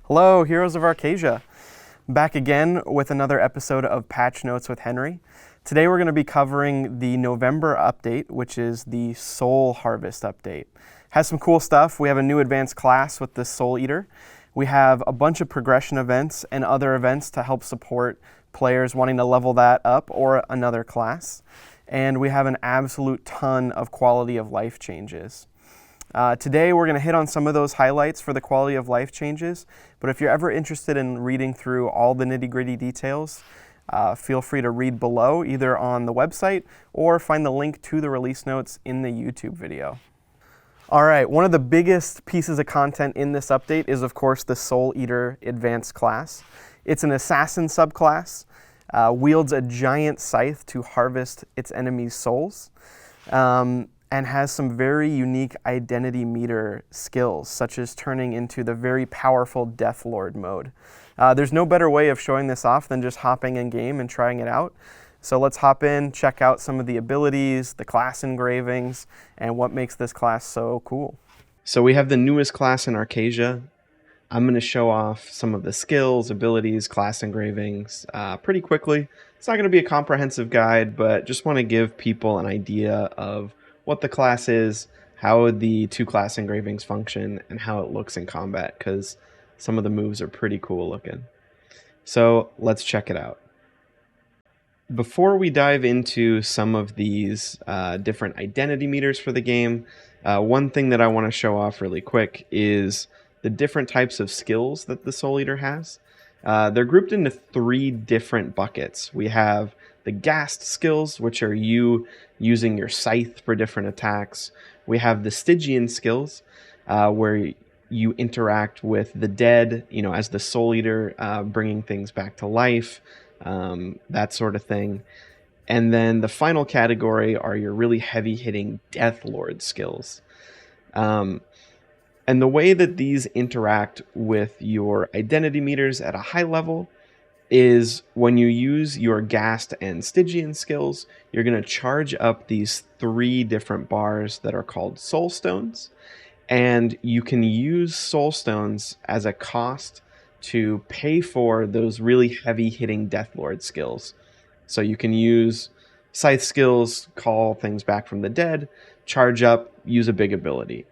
Hello, Heroes of Arcasia. Back again with another episode of Patch Notes with Henry. Today we're going to be covering the November update, which is the Soul Harvest update. Has some cool stuff. We have a new advanced class with the Souleater. We have a bunch of progression events and other events to help support players wanting to level that up or another class. And we have an absolute ton of quality of life changes. Today we're going to hit on some of those highlights for the quality of life changes, but if you're ever interested in reading through all the nitty-gritty details, feel free to read below either on the website or find the link to the release notes in the YouTube video. Alright, one of the biggest pieces of content in this update is of course the Souleater advanced class. It's an assassin subclass, wields a giant scythe to harvest its enemies' souls. And has some very unique identity meter skills, such as turning into the very powerful Death Lord mode. There's no better way of showing this off than just hopping in game and trying it out. So let's hop in, check out some of the abilities, the class engravings, and what makes this class so cool. So we have the newest class in Arcasia. I'm going to show off some of the skills, abilities, class engravings pretty quickly. It's not going to be a comprehensive guide, but just want to give people an idea of what the class is, how the two class engravings function, and how it looks in combat, because some of the moves are pretty cool looking. So let's check it out. Before we dive into some of these different identity meters for the game, one thing that I want to show off really quick is the different types of skills that the Souleater has. They're grouped into three different buckets. We have the Ghast skills, which are you using your scythe for different attacks. We have the Stygian skills, where you interact with the dead, as the Souleater, bringing things back to life, that sort of thing. And then the final category are your really heavy-hitting Death Lord skills. And the way that these interact with your identity meters at a high level is when you use your Ghast and Stygian skills, you're going to charge up these three different bars that are called Soul Stones. And you can use Soul Stones as a cost to pay for those really heavy-hitting Death Lord skills. So you can use Scythe skills, call things back from the dead, charge up, use a big ability.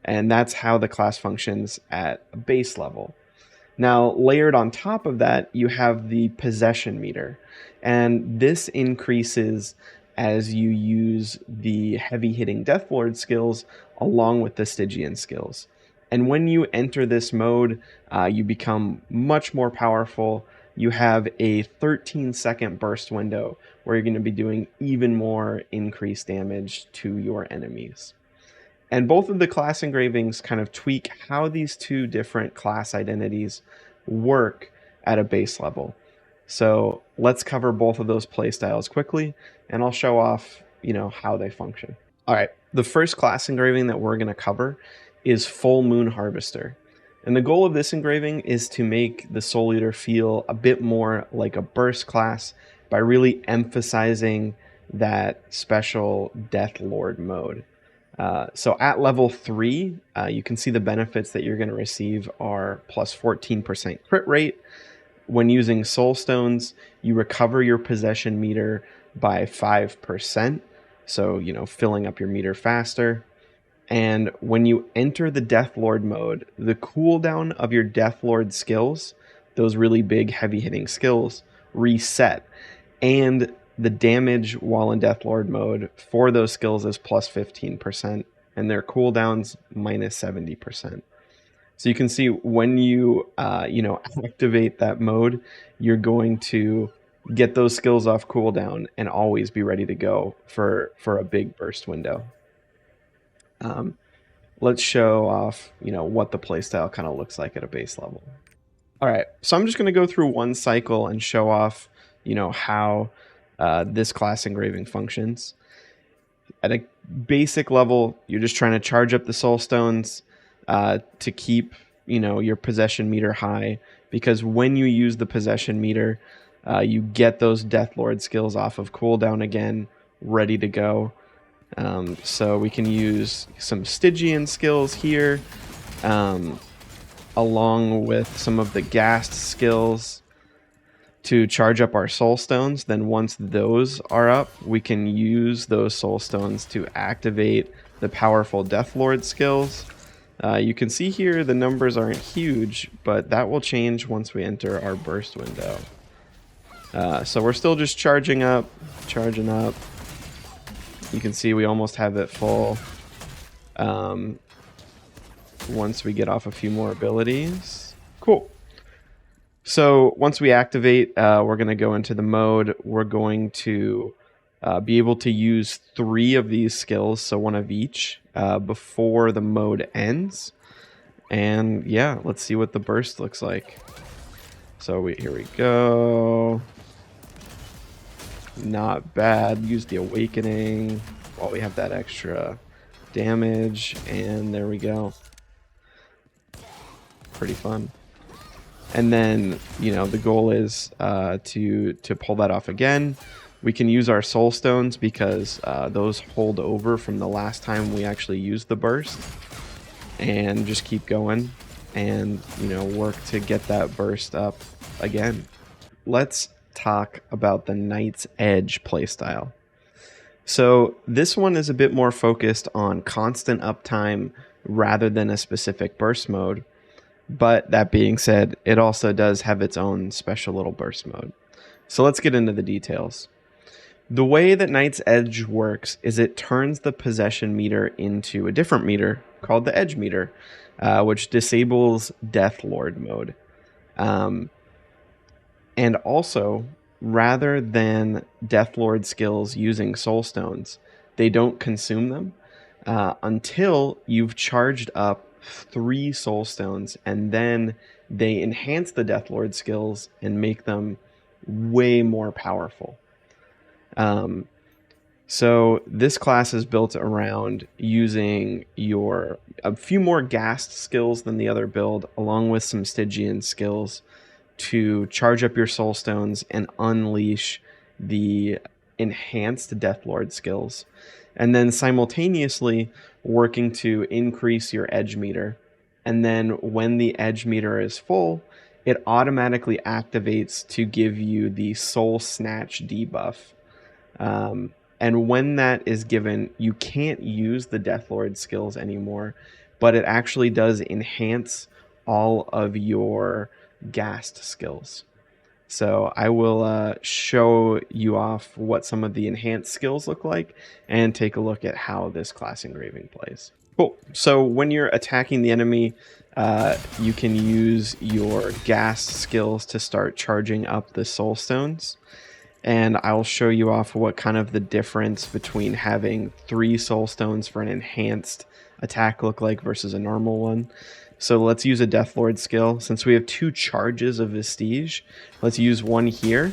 And that's how the class functions at a base level. Now, layered on top of that, you have the possession meter. And this increases as you use the heavy-hitting Death Lord skills along with the Stygian skills. And when you enter this mode, you become much more powerful. You have a 13-second burst window where you're going to be doing even more increased damage to your enemies. And both of the class engravings kind of tweak how these two different class identities work at a base level. So let's cover both of those playstyles quickly, and I'll show off, how they function. All right, the first class engraving that we're going to cover is Full Moon Harvester. And the goal of this engraving is to make the Souleater feel a bit more like a burst class by really emphasizing that special Death Lord mode. So at level 3, you can see the benefits that you're going to receive are plus 14% crit rate. When using Soul Stones, you recover your possession meter by 5%, so, filling up your meter faster. And when you enter the Death Lord mode, the cooldown of your Death Lord skills, those really big heavy-hitting skills, reset. And the damage while in Death Lord mode for those skills is plus 15%, and their cooldowns minus 70%. So you can see when you, activate that mode, you're going to get those skills off cooldown and always be ready to go for a big burst window. Let's show off, what the playstyle kind of looks like at a base level. All right, so I'm just going to go through one cycle and show off, how this class engraving functions. At a basic level, you're just trying to charge up the Soul Stones to keep, your possession meter high, because when you use the possession meter, you get those Death Lord skills off of cooldown again, ready to go. So we can use some Stygian skills here. along with some of the ghast skills to charge up our soul stones. Then once those are up, we can use those soul stones to activate the powerful Deathlord skills. You can see here the numbers aren't huge, but that will change once we enter our burst window. So we're still just charging up. You can see we almost have it full. Once we get off a few more abilities. Cool. So once we activate, we're going to go into the mode. We're going to be able to use 3 of these skills, so 1 of each, before the mode ends. And yeah, let's see what the burst looks like. So here we go. Not bad. Use the awakening while we have that extra damage, and there we go. Pretty fun. And then, you know, the goal is to pull that off again. We can use our soul stones because those hold over from the last time we actually used the burst, and just keep going and, you know, work to get that burst up again. Let's talk about the Knight's Edge playstyle. So this one is a bit more focused on constant uptime rather than a specific burst mode. But that being said, it also does have its own special little burst mode. So let's get into the details. The way that Knight's Edge works is it turns the possession meter into a different meter called the Edge meter, which disables Deathlord mode. And also, rather than Deathlord skills using soul stones, they don't consume them until you've charged up 3 soul stones, and then they enhance the Deathlord skills and make them way more powerful. So this class is built around using a few more ghast skills than the other build, along with some Stygian skills, to charge up your soul stones and unleash the enhanced Deathlord skills, and then simultaneously working to increase your edge meter. And then when the edge meter is full, it automatically activates to give you the soul snatch debuff. And when that is given, you can't use the Deathlord skills anymore, but it actually does enhance all of your ghast skills. So I will show you off what some of the enhanced skills look like and take a look at how this class engraving plays. Cool. So when you're attacking the enemy, you can use your ghast skills to start charging up the soul stones. And I'll show you off what kind of the difference between having 3 soul stones for an enhanced attack look like versus a normal one. So let's use a Deathlord skill. Since we have 2 charges of Vestige, let's use one here,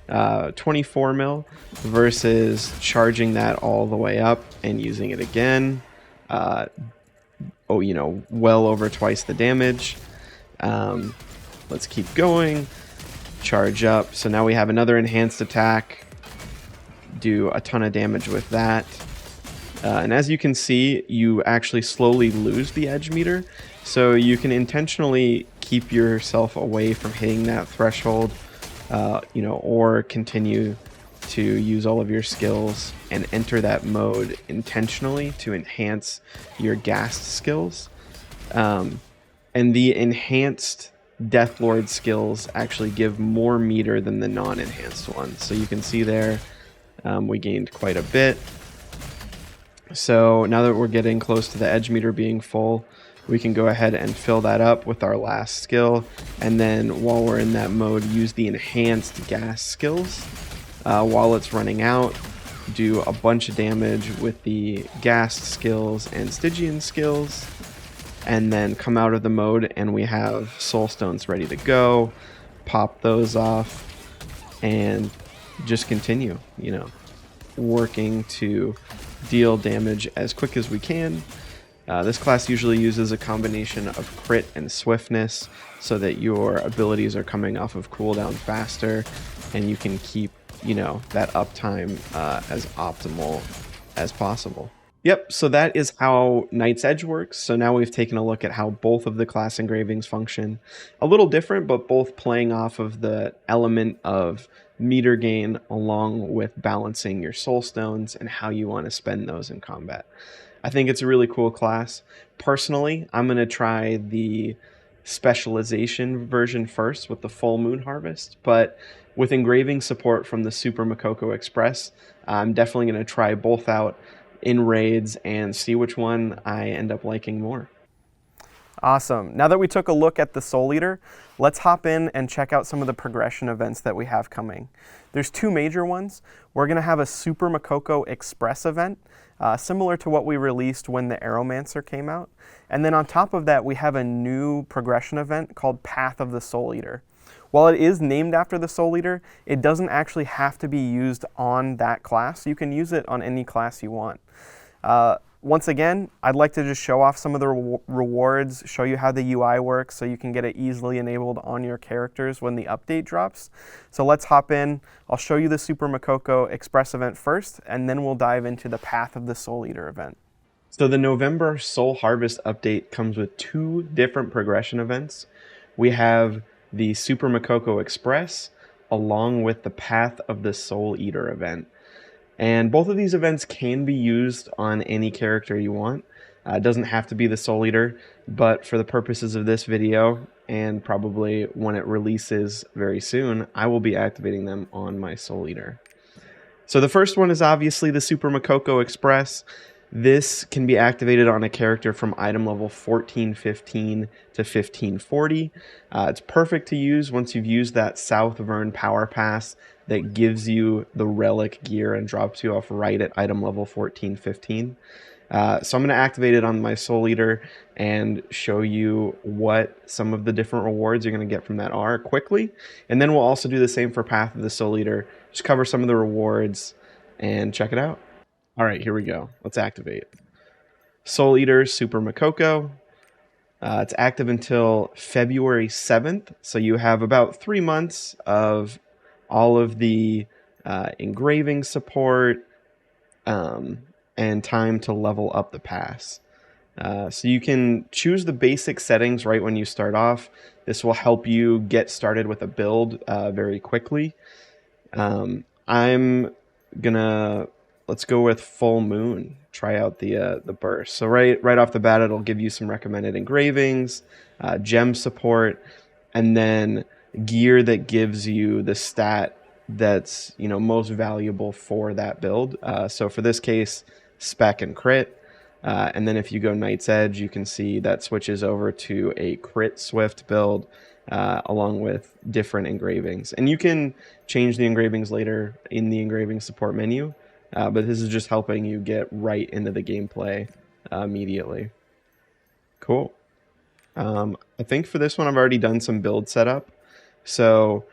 24 mil, versus charging that all the way up and using it again. Well over twice the damage. Let's keep going. Charge up. So now we have another enhanced attack. Do a ton of damage with that. And as you can see, you actually slowly lose the edge meter. So you can intentionally keep yourself away from hitting that threshold, or continue to use all of your skills and enter that mode intentionally to enhance your ghast skills. And the enhanced Deathlord skills actually give more meter than the non-enhanced ones. So you can see there, we gained quite a bit. So now that we're getting close to the edge meter being full, we can go ahead and fill that up with our last skill. And then while we're in that mode, use the enhanced ghast skills. While it's running out, do a bunch of damage with the ghast skills and Stygian skills. And then come out of the mode and we have soul stones ready to go. Pop those off and just continue, working to deal damage as quick as we can. This class usually uses a combination of crit and swiftness so that your abilities are coming off of cooldown faster and you can keep, that uptime as optimal as possible. Yep, so that is how Knight's Edge works. So now we've taken a look at how both of the class engravings function. A little different, but both playing off of the element of meter gain along with balancing your soul stones and how you want to spend those in combat. I think it's a really cool class. Personally, I'm going to try the specialization version first with the Full Moon Harvest, but with engraving support from the Super Makoko Express, I'm definitely going to try both out in raids and see which one I end up liking more. Awesome. Now that we took a look at the Souleater, let's hop in and check out some of the progression events that we have coming. There's two major ones. We're going to have a Super Makoko Express event, similar to what we released when the Aeromancer came out. And then on top of that, we have a new progression event called Path of the Souleater. While it is named after the Souleater, it doesn't actually have to be used on that class. You can use it on any class you want. Once again, I'd like to just show off some of the rewards, show you how the UI works so you can get it easily enabled on your characters when the update drops. So let's hop in. I'll show you the Super Makoko Express event first, and then we'll dive into the Path of the Souleater event. So the November Soul Harvest update comes with two different progression events. We have the Super Makoko Express along with the Path of the Souleater event. And both of these events can be used on any character you want. It doesn't have to be the Souleater, but for the purposes of this video, and probably when it releases very soon, I will be activating them on my Souleater. So the first one is obviously the Super Makoko Express. This can be activated on a character from item level 1415 to 1540. It's perfect to use once you've used that South Vern Power Pass that gives you the relic gear and drops you off right at item level 1415. So I'm going to activate it on my Souleater and show you what some of the different rewards you're going to get from that are quickly. And then we'll also do the same for Path of the Souleater. Just cover some of the rewards and check it out. All right, here we go. Let's activate. Souleater Super Makoko. It's active until February 7th, so you have about 3 months of all of the engraving support and time to level up the pass. So you can choose the basic settings right when you start off. This will help you get started with a build very quickly. I'm gonna... Let's go with Full Moon. Try out the burst. So right off the bat, it'll give you some recommended engravings, gem support, and then gear that gives you the stat that's most valuable for that build. So for this case, spec and crit. And then if you go Knight's Edge, you can see that switches over to a crit swift build along with different engravings. And you can change the engravings later in the engraving support menu. But this is just helping you get right into the gameplay immediately. Cool. I think for this one, I've already done some build setup. So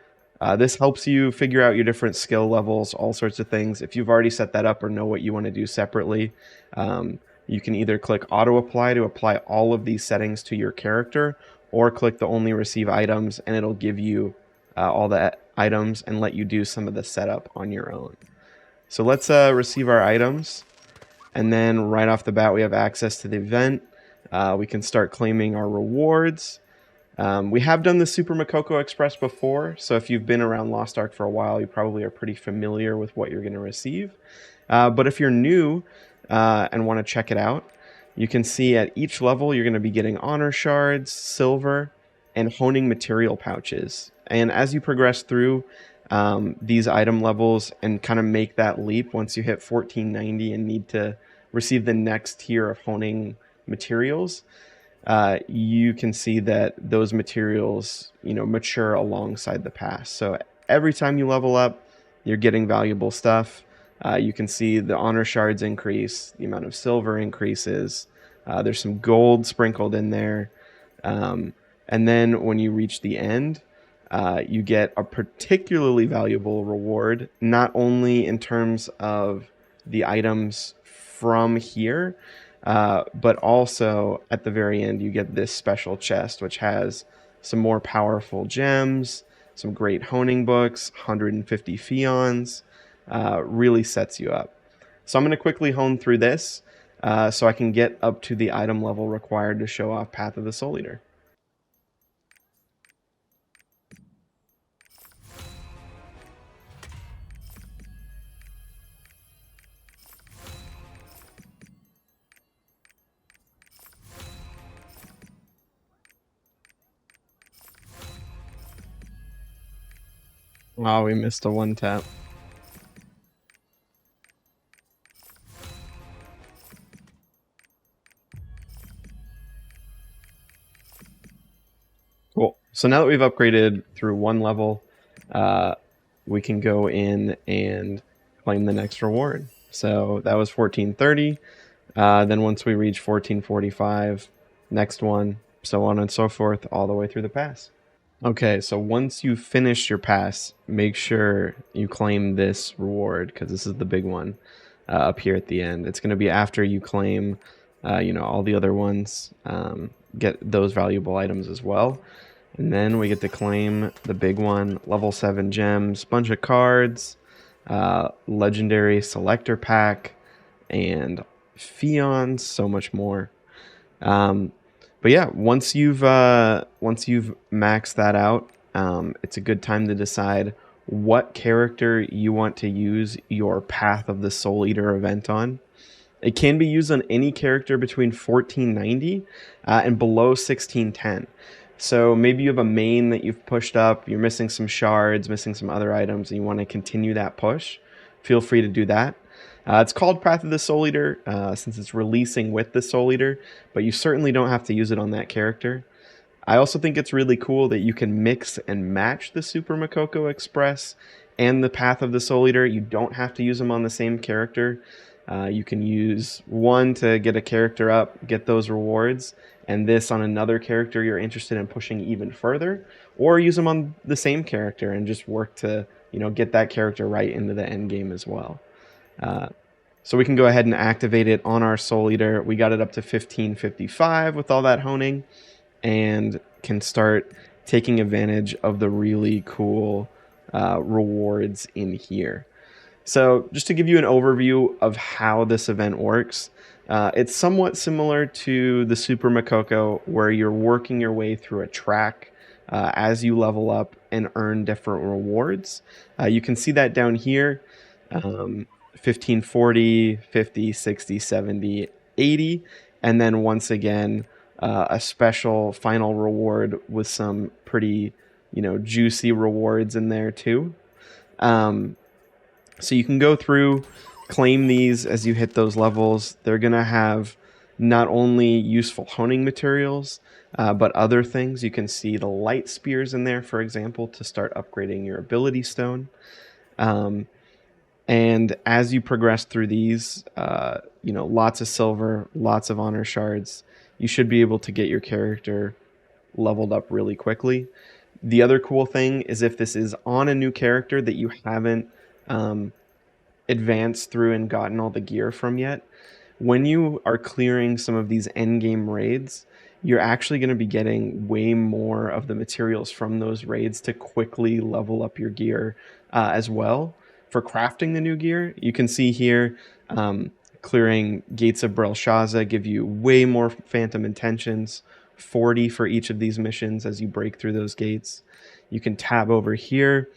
this helps you figure out your different skill levels, all sorts of things. If you've already set that up or know what you want to do separately, you can either click Auto Apply to apply all of these settings to your character, or click the Only Receive Items, and it'll give you all the items and let you do some of the setup on your own. So let's receive our items, and then right off the bat we have access to the event. We can start claiming our rewards. We have done the Super Makoko Express before, so if you've been around Lost Ark for a while, you probably are pretty familiar with what you're going to receive. But if you're new and want to check it out, you can see at each level you're going to be getting honor shards, silver, and honing material pouches. And as you progress through these item levels and kind of make that leap once you hit 1490 and need to receive the next tier of honing materials, you can see that those materials mature alongside the pass. So every time you level up, you're getting valuable stuff. You can see the honor shards increase, the amount of silver increases, there's some gold sprinkled in there, and then when you reach the end, you get a particularly valuable reward, not only in terms of the items from here, but also at the very end you get this special chest which has some more powerful gems, some great honing books, 150 fions. Really sets you up. So I'm going to quickly hone through this. so I can get up to the item level required to show off Path of the Souleater. Oh, we missed a one tap. Cool. So now that we've upgraded through one level, we can go in and claim the next reward. So that was 1430. Then once we reach 1445, next one, so on and so forth, all the way through the pass. Okay, so once you finish your pass, make sure you claim this reward, because this is the big one up here at the end. It's going to be after you claim, all the other ones, get those valuable items as well. And then we get to claim the big one, level 7 gems, bunch of cards, legendary selector pack, and Fions, so much more. But yeah, once you've maxed that out, it's a good time to decide what character you want to use your Path of the Souleater event on. It can be used on any character between 1490 and below 1610. So maybe you have a main that you've pushed up, you're missing some shards, missing some other items, and you want to continue that push. Feel free to do that. It's called Path of the Souleater since it's releasing with the Souleater, but you certainly don't have to use it on that character. I also think it's really cool that you can mix and match the Super Makoko Express and the Path of the Souleater. You don't have to use them on the same character. You can use one to get a character up, get those rewards, and this on another character you're interested in pushing even further, or use them on the same character and just work to get that character right into the end game as well. So we can go ahead and activate it on our Souleater. We got it up to 1555 with all that honing, and can start taking advantage of the really cool rewards in here. So just to give you an overview of how this event works, it's somewhat similar to the Super Makoko, where you're working your way through a track as you level up and earn different rewards. You can see that down here, 1540, 50, 60, 70, 80, and then once again, a special final reward with some pretty, juicy rewards in there too. So you can go through, claim these as you hit those levels. They're going to have not only useful honing materials, but other things. You can see the light spears in there, for example, to start upgrading your ability stone. And as you progress through these, lots of silver, lots of honor shards, you should be able to get your character leveled up really quickly. The other cool thing is if this is on a new character that you haven't advanced through and gotten all the gear from yet, when you are clearing some of these endgame raids, you're actually going to be getting way more of the materials from those raids to quickly level up your gear as well. For crafting the new gear, you can see here, clearing Gates of Belshazzar give you way more Phantom Intentions, 40 for each of these missions as you break through those gates. You can tab over here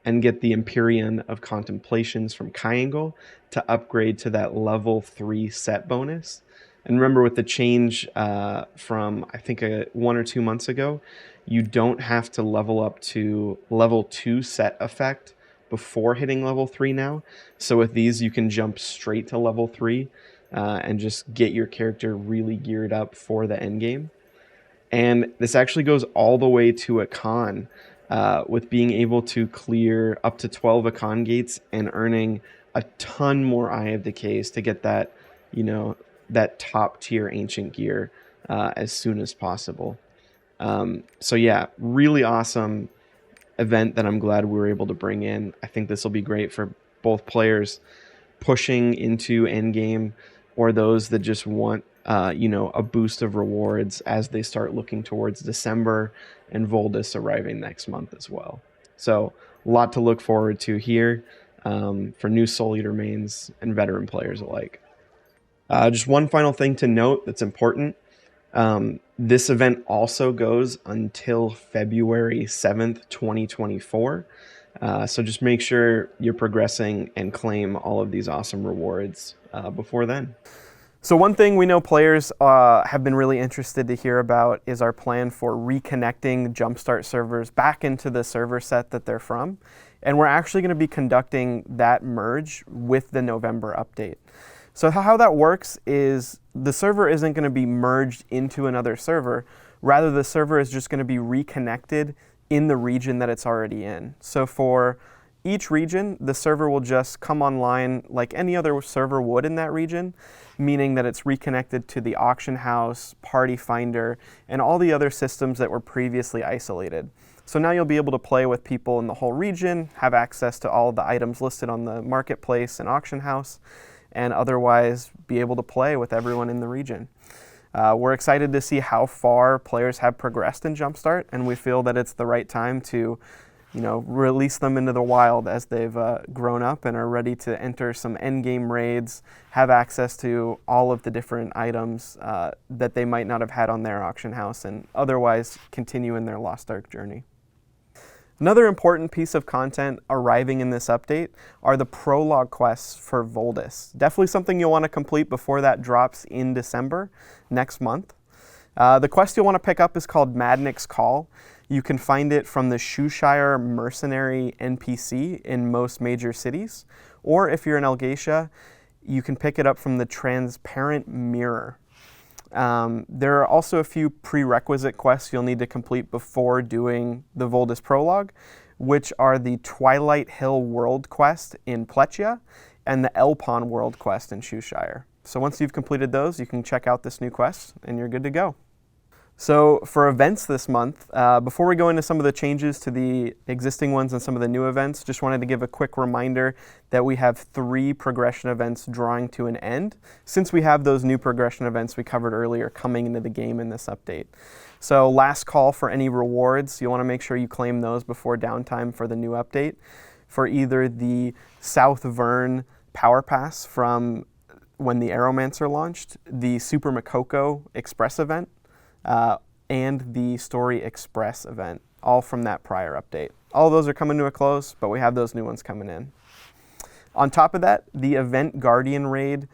and get the Empyrean of Contemplations from Triangle to upgrade to that level 3 set bonus. And remember, with the change from, I think, 1 or 2 months ago, you don't have to level up to level 2 set effect before hitting level 3 now. So with these, you can jump straight to level 3 and just get your character really geared up for the end game. And this actually goes all the way to Akan, with being able to clear up to 12 Akan gates and earning a ton more Eye of Decays to get that, that top tier ancient gear as soon as possible. So yeah, really awesome event that I'm glad we were able to bring in. I think this will be great for both players pushing into endgame, or those that just want a boost of rewards as they start looking towards December and Voldis arriving next month as well. So a lot to look forward to here for new Souleater mains and veteran players alike. Just one final thing to note that's important. This event also goes until February 7th, 2024. So just make sure you're progressing and claim all of these awesome rewards before then. So one thing we know players have been really interested to hear about is our plan for reconnecting Jumpstart servers back into the server set that they're from. And we're actually going to be conducting that merge with the November update. So how that works is the server isn't going to be merged into another server. Rather, the server is just going to be reconnected in the region that it's already in. So for each region, the server will just come online like any other server would in that region, meaning that it's reconnected to the auction house, party finder, and all the other systems that were previously isolated. So now you'll be able to play with people in the whole region, have access to all the items listed on the marketplace and auction house, and otherwise be able to play with everyone in the region. We're excited to see how far players have progressed in Jumpstart, and we feel that it's the right time to release them into the wild as they've grown up and are ready to enter some endgame raids, have access to all of the different items that they might not have had on their auction house, and otherwise continue in their Lost Ark journey. Another important piece of content arriving in this update are the Prologue quests for Voldis. Definitely something you'll want to complete before that drops in December, next month. The quest you'll want to pick up is called Madnik's Call. You can find it from the Shoeshire Mercenary NPC in most major cities, or if you're in Algacia, you can pick it up from the Transparent Mirror. There are also a few prerequisite quests you'll need to complete before doing the Voldis Prologue, which are the Twilight Hill World Quest in Plechia and the Elpon World Quest in Shoeshire. So once you've completed those, you can check out this new quest and you're good to go. So for events this month, before we go into some of the changes to the existing ones and some of the new events, just wanted to give a quick reminder that we have 3 progression events drawing to an end, since we have those new progression events we covered earlier coming into the game in this update. So last call for any rewards, you want to make sure you claim those before downtime for the new update, for either the South Vern Power Pass from when the Aeromancer launched, the Super Makoko Express event, and the Story Express event, all from that prior update. All of those are coming to a close, but we have those new ones coming in. On top of that, the Event Guardian raid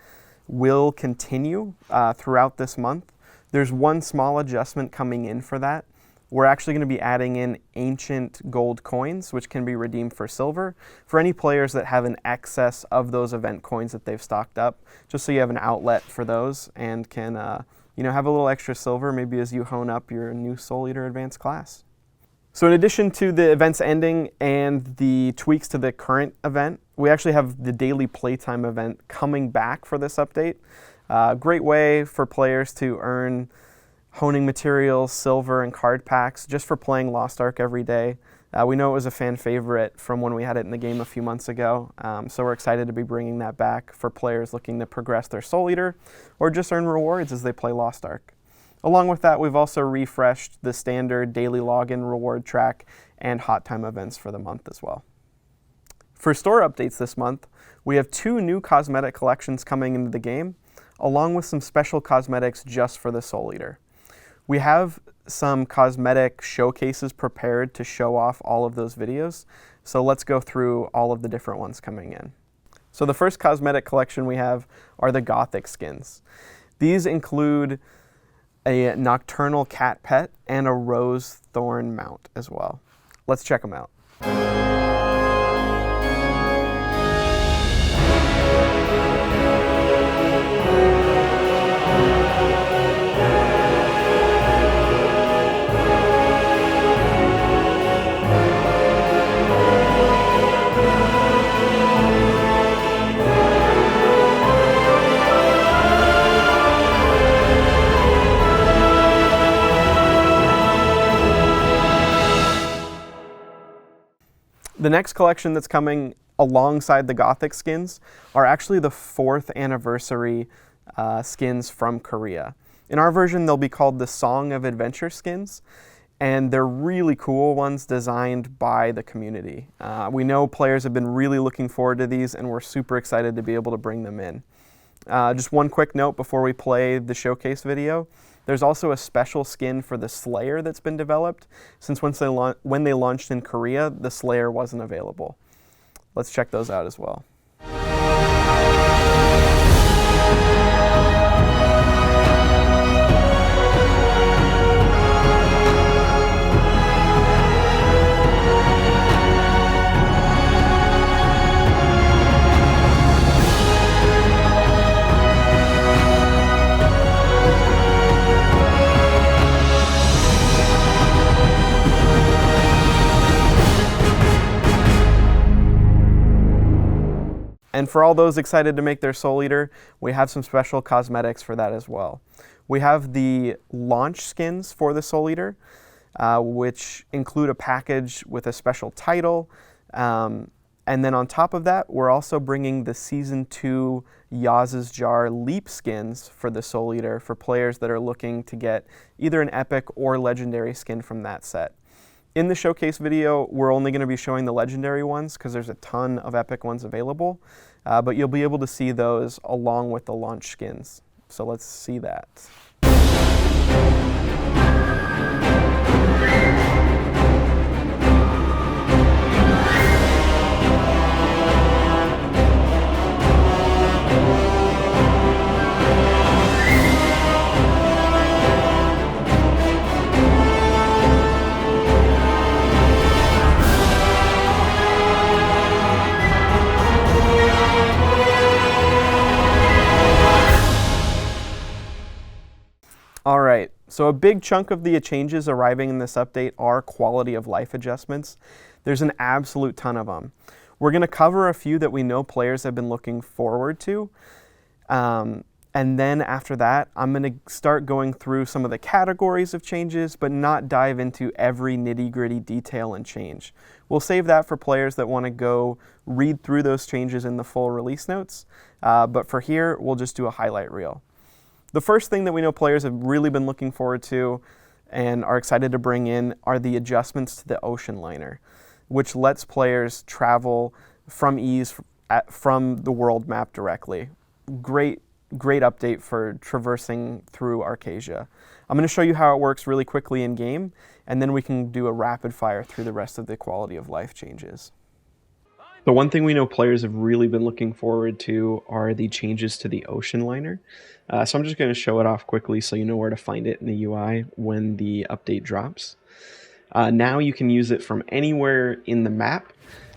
will continue throughout this month. There's one small adjustment coming in for that. We're actually going to be adding in ancient gold coins, which can be redeemed for silver, for any players that have an excess of those event coins that they've stocked up, just so you have an outlet for those and can have a little extra silver maybe as you hone up your new Souleater advanced class. So in addition to the events ending and the tweaks to the current event, we actually have the daily playtime event coming back for this update. Great way for players to earn honing materials, silver, and card packs just for playing Lost Ark every day. We know it was a fan favorite from when we had it in the game a few months ago, so we're excited to be bringing that back for players looking to progress their Souleater or just earn rewards as they play Lost Ark. Along with that, we've also refreshed the standard daily login reward track and hot time events for the month as well. For store updates this month, we have 2 new cosmetic collections coming into the game, along with some special cosmetics just for the Souleater. We have some cosmetic showcases prepared to show off all of those videos, so let's go through all of the different ones coming in. So the first cosmetic collection we have are the Gothic skins. These include a nocturnal cat pet and a rose thorn mount as well. Let's check them out. The next collection that's coming alongside the Gothic skins are actually the 4th anniversary skins from Korea. In our version, they'll be called the Song of Adventure skins, and they're really cool ones designed by the community. We know players have been really looking forward to these, and we're super excited to be able to bring them in. Just one quick note before we play the showcase video. There's also a special skin for the Slayer that's been developed, since when they launched in Korea, the Slayer wasn't available. Let's check those out as well. And for all those excited to make their Souleater, we have some special cosmetics for that as well. We have the launch skins for the Souleater, which include a package with a special title. And then on top of that, we're also bringing the Season 2 Yaz's Jar Leap skins for the Souleater for players that are looking to get either an epic or legendary skin from that set. In the showcase video, we're only going to be showing the legendary ones because there's a ton of epic ones available, but you'll be able to see those along with the launch skins. So let's see that. All right, so a big chunk of the changes arriving in this update are quality of life adjustments. There's an absolute ton of them. We're going to cover a few that we know players have been looking forward to. And then after that, I'm going to start going through some of the categories of changes, but not dive into every nitty-gritty detail and change. We'll save that for players that want to go read through those changes in the full release notes. But for here, we'll just do a highlight reel. The first thing that we know players have really been looking forward to and are excited to bring in are the adjustments to the ocean liner, which lets players travel from ease from the world map directly. Great update for traversing through Arcasia. I'm going to show you how it works really quickly in game, and then we can do a rapid fire through the rest of the quality of life changes. The one thing we know players have really been looking forward to are the changes to the ocean liner. So I'm just going to show it off quickly so you know where to find it in the UI when the update drops. Now you can use it from anywhere in the map.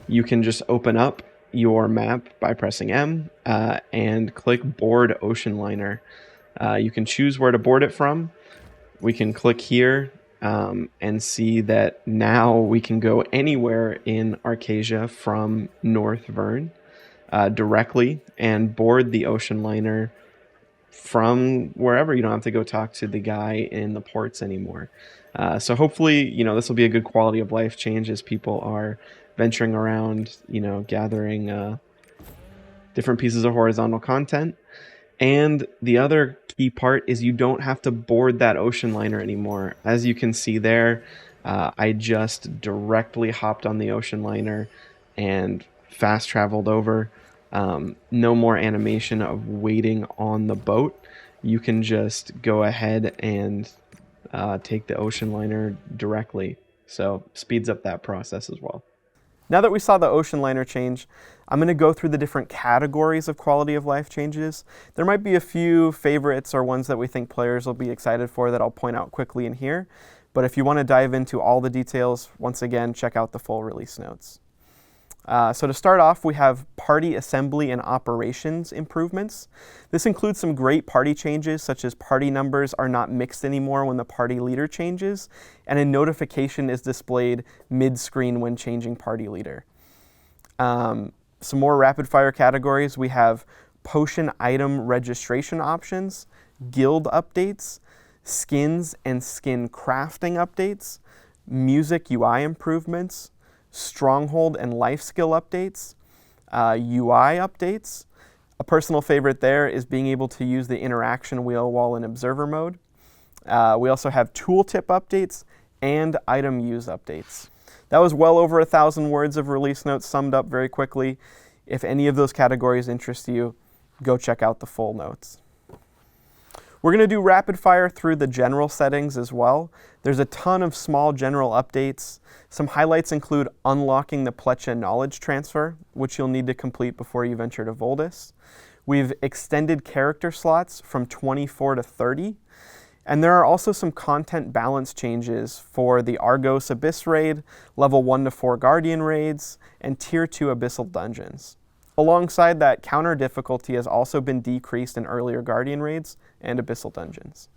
You can just open up your map by pressing M and click Board Ocean Liner. You can choose where to board it from. We can click here and see that now we can go anywhere in Arcasia from North Vern directly and board the ocean liner from wherever. You don't have to go talk to the guy in the ports anymore. So hopefully, this will be a good quality of life change as people are venturing around, gathering different pieces of horizontal content. And the other key part is you don't have to board that ocean liner anymore. As you can see there, I just directly hopped on the ocean liner and fast traveled over. No more animation of waiting on the boat. You can just go ahead and take the ocean liner directly. So speeds up that process as well. Now that we saw the ocean liner change, I'm going to go through the different categories of quality of life changes. There might be a few favorites or ones that we think players will be excited for that I'll point out quickly in here. But if you want to dive into all the details, once again, check out the full release notes. So to start off, we have party assembly and operations improvements. This includes some great party changes, such as party numbers are not mixed anymore when the party leader changes, and a notification is displayed mid-screen when changing party leader. Some more rapid-fire categories. We have potion item registration options, guild updates, skins and skin crafting updates, music UI improvements, stronghold and life skill updates, UI updates. A personal favorite there is being able to use the interaction wheel while in observer mode. We also have tooltip updates and item use updates. That was well over 1,000 words of release notes summed up very quickly. If any of those categories interest you, go check out the full notes. We're going to do rapid fire through the general settings as well. There's a ton of small general updates. Some highlights include unlocking the Plecha knowledge transfer, which you'll need to complete before you venture to Voldis. We've extended character slots from 24 to 30. And there are also some content balance changes for the Argos Abyss raid, level 1 to 4 Guardian raids, and tier 2 Abyssal dungeons. Alongside that, counter difficulty has also been decreased in earlier Guardian raids and Abyssal dungeons.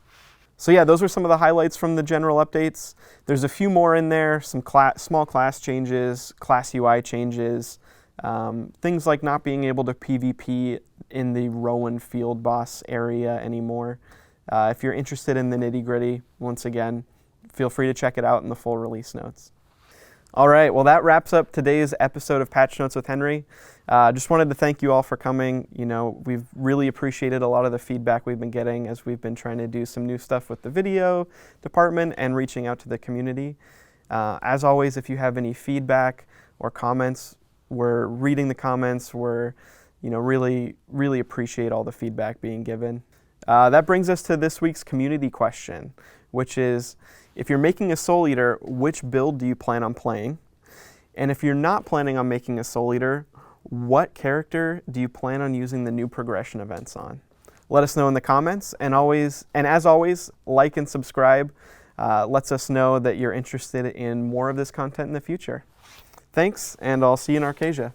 So yeah, those were some of the highlights from the general updates. There's a few more in there, some small class changes, class UI changes, things like not being able to PvP in the Rowan field boss area anymore. If you're interested in the nitty-gritty, once again, feel free to check it out in the full release notes. All right, well, that wraps up today's episode of Patch Notes with Henry. Just wanted to thank you all for coming. You know, we've really appreciated a lot of the feedback we've been getting as we've been trying to do some new stuff with the video department and reaching out to the community. As always, if you have any feedback or comments, we're reading the comments. We're, really appreciate all the feedback being given. That brings us to this week's community question, which is, if you're making a Souleater, which build do you plan on playing? And if you're not planning on making a Souleater, what character do you plan on using the new progression events on? Let us know in the comments, and as always, like and subscribe. Lets us know that you're interested in more of this content in the future. Thanks, and I'll see you in Arcasia.